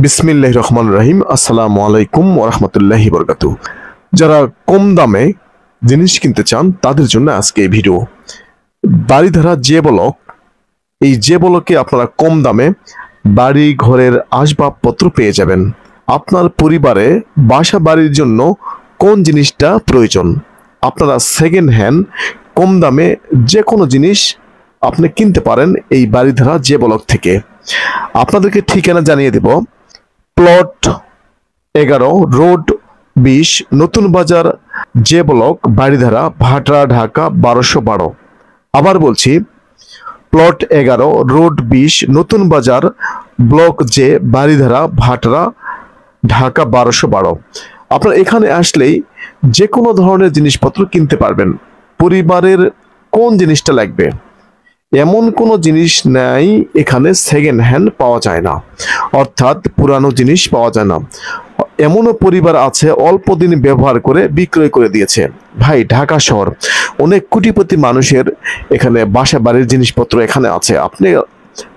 বিসমিল্লাহির রহমানির রহিম। আসসালামু আলাইকুম ওয়া রাহমাতুল্লাহি ওয়া বারাকাতুহু। যারা কম দামে জিনিস কিনতে চান তাদের জন্য আজকে এই ভিডিও। বাড়িধারা যে ব্লক, এই যে ব্লকে আপনারা কম দামে বাড়ি ঘরের আসবাবপত্র পেয়ে যাবেন। আপনার পরিবারে বাসা বাড়ির জন্য কোন জিনিসটা প্রয়োজন, আপনারা সেকেন্ড হ্যান্ড কম দামে যে কোনো জিনিস আপনি কিনতে পারেন এই বাড়িধারা যে ব্লক থেকে। আপনাদেরকে ঠিকানা জানিয়ে দেব। প্লট 11, রোড 20, নতুন বাজার যে ব্লক, বাড়িধারা, ভাটরা, ঢাকা 1212। আবার বলছি, প্লট 11, রোড 20, নতুন বাজার ব্লক যে, বাড়িধারা, ভাটরা, ঢাকা 1212। আপনার এখানে আসলেই যে কোনো ধরনের জিনিসপত্র কিনতে পারবেন। পরিবারের কোন জিনিসটা লাগবে এমন কোনো জিনিস নাই এখানে সেকেন্ড হ্যান্ড পাওয়া যায় না, অর্থাৎ পুরানো জিনিস পাওয়া যায় না। এমনও পরিবার আছে অল্প দিন ব্যবহার করে বিক্রয় করে দিয়েছে। ভাই, ঢাকা শহর অনেক কোটিপতি মানুষের এখানে বাসা বাড়ির জিনিসপত্র এখানে আছে। আপনি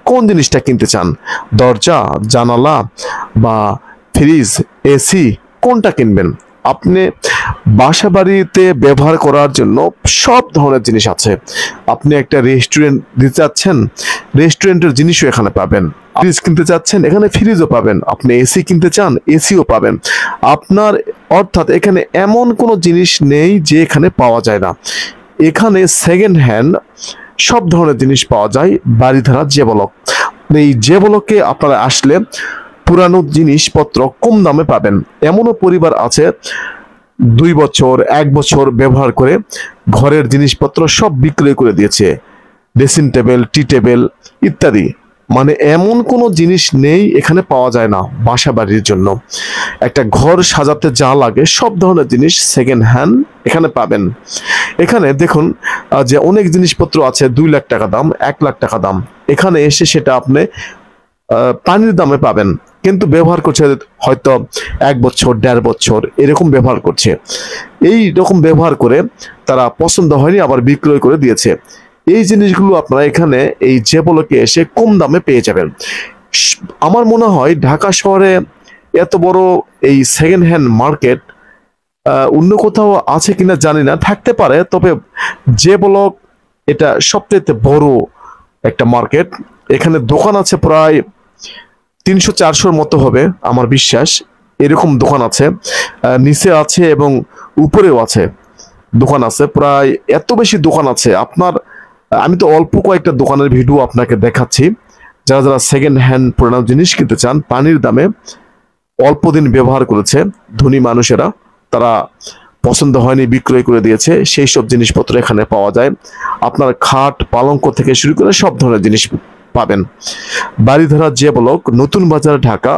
কোন জিনিসটা কিনতে চান? দরজা, জানালা বা ফ্রিজ, এসি, কোনটা কিনবেন? আপনি বাসা বাড়িতে ব্যবহার করার জন্য সব ধরনের জিনিস আছে। আপনি একটা রেস্টুরেন্ট দিতে চাচ্ছেন, রেস্টুরেন্টের জিনিসও এখানে পাবেন। ফ্রিজ কিনতে চাচ্ছেন, এখানে ফ্রিজও পাবেন। আপনি এসি কিনতে চান, এসিও পাবেন। আপনার অর্থাৎ এখানে এমন কোনো জিনিস নেই যে এখানে পাওয়া যায় না। এখানে সেকেন্ড হ্যান্ড সব ধরনের জিনিস পাওয়া যায় বাড়িধারা যে ব্লক। এই যে ব্লকে আপনারা আসলে পুরানো জিনিসপত্র কম দামে পাবেন। এমনও পরিবার আছে 2 বছর 1 বছর ব্যবহার করে ঘরের জিনিসপত্র সব বিক্রয় করে দিয়েছে। ড্রেসিং টেবিল, টি টেবিল ইত্যাদি। মানে এমন কোনো জিনিস নেই এখানে পাওয়া যায় না বাসা বাড়ির জন্য। একটা ঘর সাজাতে যা লাগে সব ধরনের জিনিস সেকেন্ড হ্যান্ড এখানে পাবেন। এখানে দেখুন যে অনেক জিনিসপত্র আছে 2 লাখ টাকা দাম, 1 লাখ টাকা দাম। এখানে এসে সেটা আপনি পানির দামে পাবেন, কিন্তু ব্যবহার করছে হয়তো 1 বছর 1.5 বছর এরকম ব্যবহার করছে। এই রকম ব্যবহার করে তারা পছন্দ হয়নি, আবার বিক্রয় করে দিয়েছে। এই জিনিসগুলো আপনারা এখানে এই যে ব্লকে এসে কম দামে পেয়ে যাবেন। আমার মনে হয় ঢাকা শহরে এত বড় এই সেকেন্ড হ্যান্ড মার্কেট অন্য কোথাও আছে কিনা জানি না, থাকতে পারে। তবে যে ব্লক এটা সবচেয়ে বড় একটা মার্কেট। এখানে দোকান আছে প্রায় 300-400 মতো হবে আমার বিশ্বাস। এরকম দোকান আছে, নিচে আছে এবং উপরেও আছে দোকান আছে। প্রায় এত বেশি দোকান আছে আপনার। আমি তো অল্প কয়েকটা দোকানের ভিডিও আপনাকে দেখাচ্ছি। যারা যারা সেকেন্ড হ্যান্ড পুরানো জিনিস কিনতে চান পানির দামে, অল্প দিন ব্যবহার করেছে ধনী মানুষেরা, তারা পছন্দ হয়নি বিক্রয় করে দিয়েছে, সেই সব জিনিসপত্র এখানে পাওয়া যায়। আপনার খাট, পালঙ্ক থেকে শুরু করে সব ধরনের জিনিস পাবেন। বাড়িধারা যে ব্লক, নতুন বাজার, ঢাকা